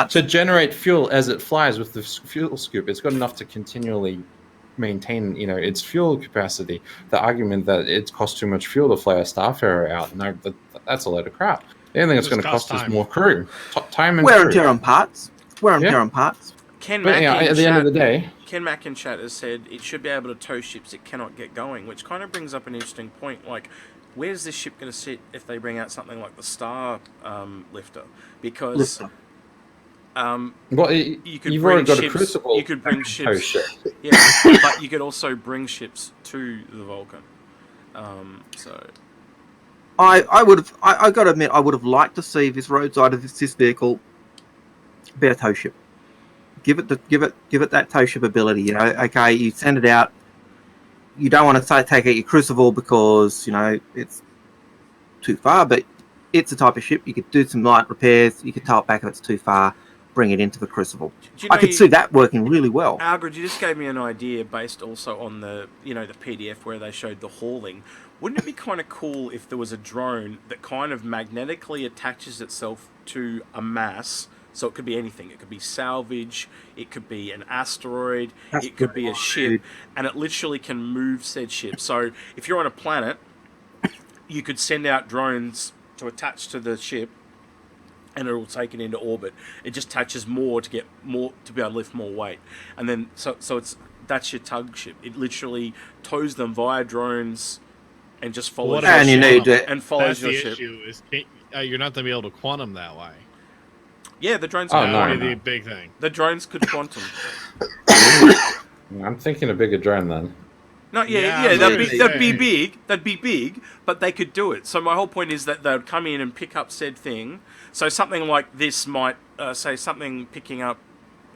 To generate fuel as it flies with the fuel scoop, it's got enough to continually maintain, its fuel capacity. The argument that it costs too much fuel to fly a Starfarer out, no, that's a load of crap. The only thing that's going to cost us more crew, time and wear and tear on parts. Ken Mack at the end of the day, Ken Mack in chat has said it should be able to tow ships it cannot get going, which kind of brings up an interesting point. Like, where's this ship going to sit if they bring out something like the Star Lifter? Because you could you've bring already got ships, a Crucible. You could bring ships. Ship. Yeah, but you could also bring ships to the Vulcan. So I got to admit, I would have liked to see this roadside assist vehicle be a tow ship. Give it that tow ship ability. Okay, you send it out. You don't want to take out your Crucible because it's too far, but it's a type of ship you could do some light repairs. You could tow it back if it's too far. Bring it into the Crucible. I could see that working really well. Algared, you just gave me an idea based also on the the PDF where they showed the hauling. Wouldn't it be kind of cool if there was a drone that kind of magnetically attaches itself to a mass? So it could be anything. It could be salvage. It could be an asteroid. It could be a ship. And it literally can move said ship. So if you're on a planet, you could send out drones to attach to the ship, and it will take it into orbit. It just attaches more to get more, to be able to lift more weight. And then so that's your tug ship. It literally tows them via drones and just follows your ship. And follows your ship. That's the issue is you're not going to be able to quantum that way. Yeah, the drones. The big thing. The drones could quantum. I'm thinking a bigger drone then. No, that'd be big. That'd be big, but they could do it. So my whole point is that they would come in and pick up said thing. So something like this might say something picking up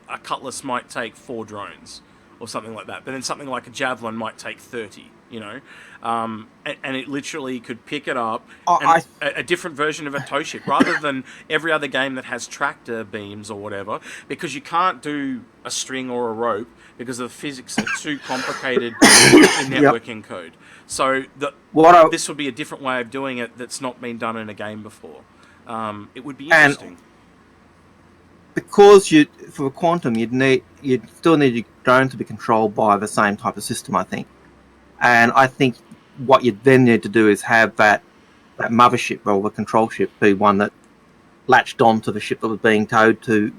a Cutlass might take 4 drones or something like that. But then something like a Javelin might take 30. And it literally could pick it up, a different version of a tow ship, rather than every other game that has tractor beams or whatever, because you can't do a string or a rope because the physics are too complicated in networking code. So this would be a different way of doing it that's not been done in a game before. It would be interesting. And because for quantum, you'd still need your drone to be controlled by the same type of system, I think. And I think what you then need to do is have that mothership or the control ship be one that latched onto the ship that was being towed to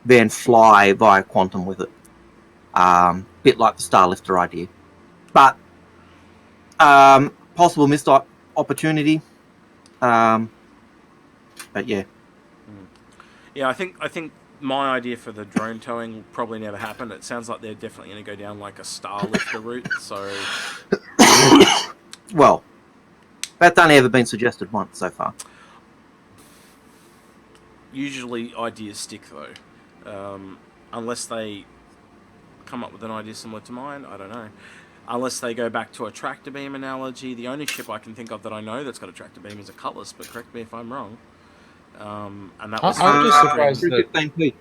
then fly via quantum with it. Bit like the Starlifter idea. But possible missed opportunity. But yeah. Yeah, I think my idea for the drone towing will probably never happen. It sounds like they're definitely going to go down like a Starlifter route. So, well, that's only ever been suggested once so far. usually ideas stick though, unless they come up with an idea similar to mine. I don't know. Unless they go back to a tractor beam analogy. The only ship I can think of that I know that's got a tractor beam is a Cutlass, but correct me if I'm wrong. And that was I'm just surprised that 315p.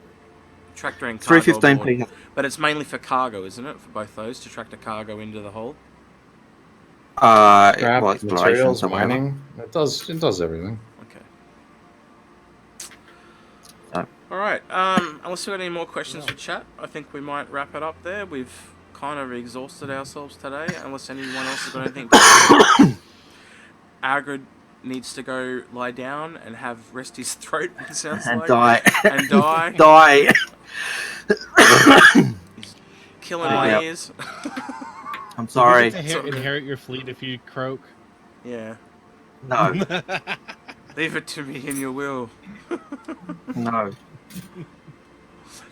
tractor and cargo 315p. aboard. But it's mainly for cargo, isn't it? For both those, to tractor cargo into the hull. scrap, Well, exploration, materials, so whatever. mining. It does everything. Okay. So. All right. Unless we've got any more questions for chat, I think we might wrap it up there. We've kind of exhausted ourselves today. Unless anyone else has got anything. Algared needs to go lie down and have rest his throat. It sounds And like die. and die. Die. He's killing my Yep. ears. I'm sorry. Do you get to inherit your fleet if you croak? Yeah. No. Leave it to me in your will. No.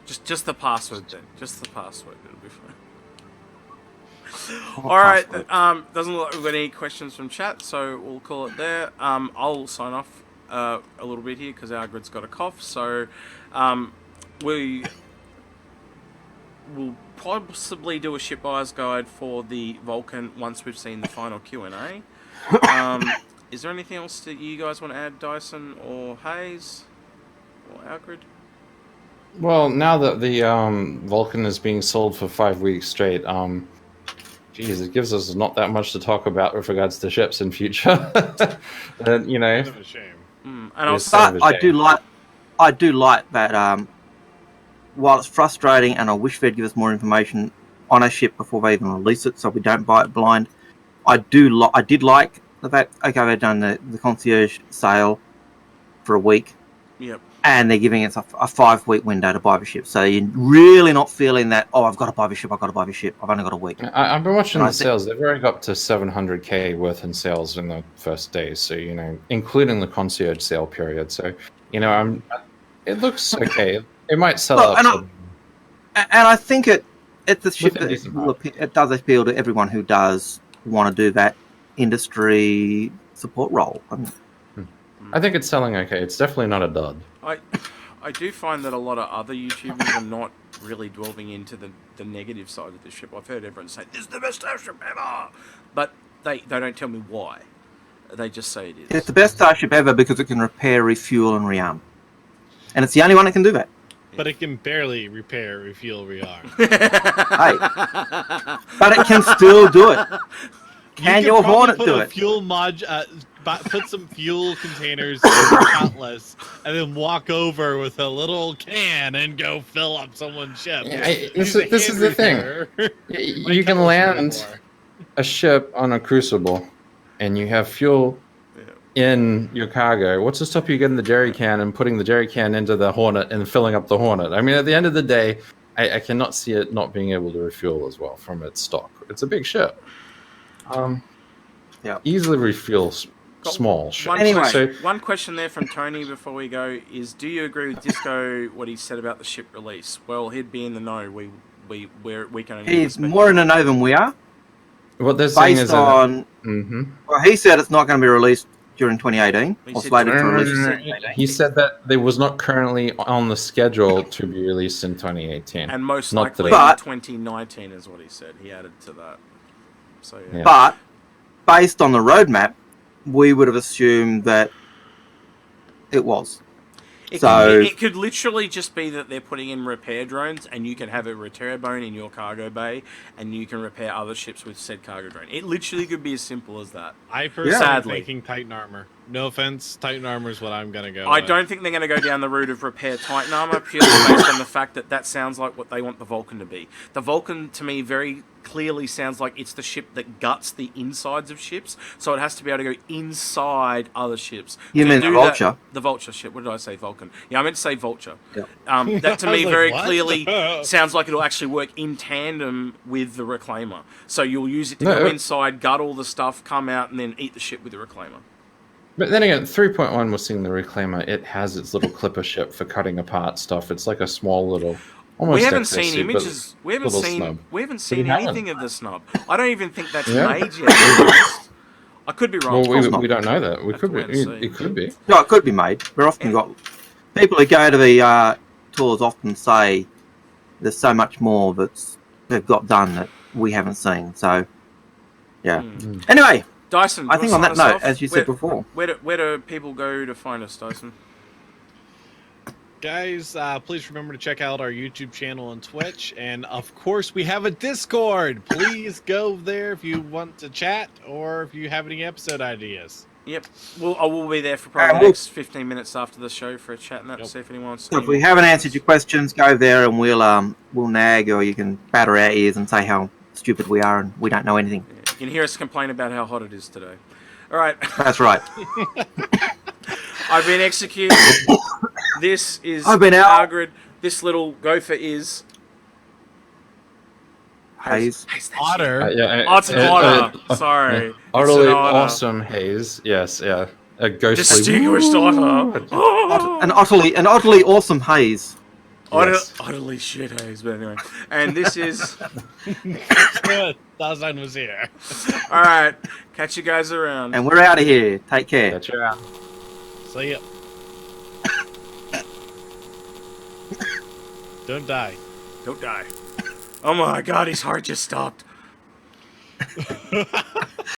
Just the password then. Just the password. It'll be fine. All right. Doesn't look like we've got any questions from chat, so we'll call it there. I'll sign off a little bit here because Algared's got a cough. So we will possibly do a ship buyer's guide for the Vulcan once we've seen the final Q&A. Is there anything else that you guys want to add, Dasein or Haze or Algared? Well, now that the Vulcan is being sold for 5 weeks straight, geez, it gives us not that much to talk about with regards to ships in future. And, you know, Kind of a shame. And Yes. I'll, But I do like that. While it's frustrating, and I wish they'd give us more information on a ship before they even release it, so we don't buy it blind. I did like the fact they've done the concierge sale for a week, yep. and they're giving us a 5-week window to buy the ship. So you're really not feeling that, oh, I've got to buy the ship. I've only got a week. I've been watching And I the sales. They've already got up to 700k worth in sales in the first days. So, you know, including the concierge sale period. So, you know, it looks okay. It might sell Look, out. And I think it's a ship With a that decent market. it does appeal to everyone who does want to do that industry support role. I think it's selling okay. It's definitely not a dud. I do find that a lot of other YouTubers are not really delving into the negative side of the ship. I've heard everyone say, this is the best starship ever! But they don't tell me why. They just say it is. It's the best starship ever because it can repair, refuel, and rearm. And it's the only one that can do that. But it can barely repair, refuel, rearm. Hey. But it can still do it. Can your Hornet do it? Put some fuel containers in the Cutlass, and then walk over with a little can and go fill up someone's ship. Yeah, this is the thing. You can land a ship on a crucible, and you have fuel in your cargo. What's to stop you getting the jerry can and putting the jerry can into the Hornet and filling up the Hornet? I mean, at the end of the day, I cannot see it not being able to refuel as well from its stock. It's a big ship. Easily refuels small ship. Anyway. One question there from Tony before we go is: do you agree with Disco what he said about the ship release? Well, he'd be in the know. We can only He's speculate. more in the know than we are. What they're saying Based is on, that, well, he said it's not going to be released during 2018 He or said slated for during- release. No, in no, no, 2018. he said that they was not currently on the schedule to be released in 2018. And most Not likely today. in But- 2019 is what he said. He added to that. So yeah. Yeah. But based on the roadmap, we would have assumed that it was. It could literally just be that they're putting in repair drones, and you can have a repair bone in your cargo bay, and you can repair other ships with said cargo drone. It literally could be as simple as that. I personally Sadly. thinking Titan armor. No offense, Titan armor is what I'm gonna go. I with. don't think they're going to go down the route of repair Titan armor purely based on the fact that that sounds like what they want the Vulcan to be. The Vulcan, to me, very clearly sounds like it's the ship that guts the insides of ships, so it has to be able to go inside other ships. You To mean do the Vulture? that- the Vulture ship. What did I say? Vulcan. Yeah, I meant to say Vulture. Yeah. That to I me was like, very what? clearly sounds like it'll actually work in tandem with the Reclaimer. So you'll use it to No, go inside, gut all the stuff, come out, and then eat the ship with the Reclaimer. But then again, 3.1 was seeing the Reclaimer. It has its little clipper ship for cutting apart stuff. It's like a small little. Almost We haven't exosuit, seen but images. We haven't little seen. snub. We haven't seen haven't. anything of the snub. I don't even think that's Yeah. made yet. To be honest. I could be wrong. Well, we don't know that. We Have could to be. wait and see. It could be. No, it could be made. We're often got people who go to the tours often say there's so much more that's they've got done that we haven't seen. So, yeah. Anyway, Dyson, I do think you on wanna that sign us note, off? as you said before, where do people go to find us, Dyson? Guys, please remember to check out our YouTube channel and Twitch, and of course we have a Discord. Please go there if you want to chat or if you have any episode ideas. Yep. I will be there for probably the we'll- next 15 minutes after the show for a chat and that to see if anyone wants so if we haven't answered your questions, go there and we'll nag, or you can batter our ears and say how stupid we are and we don't know anything. Yeah, you can hear us complain about how hot it is today. All right. That's right. I've been executed. This is I've been out. Algared. This little gopher is Haze. that's Otter. Oh, it's an otter. Sorry. Utterly It's an otter. awesome Haze. Yes, yeah. A ghostly. Distinguished otter. An utterly awesome Haze. Yes. Utterly shit haze, but anyway. And this is Good. Dasein was here. all right. Catch you guys around. And we're out of here. Take care. Catch you out. See ya. Don't die. Don't die. Oh my god, his heart just stopped.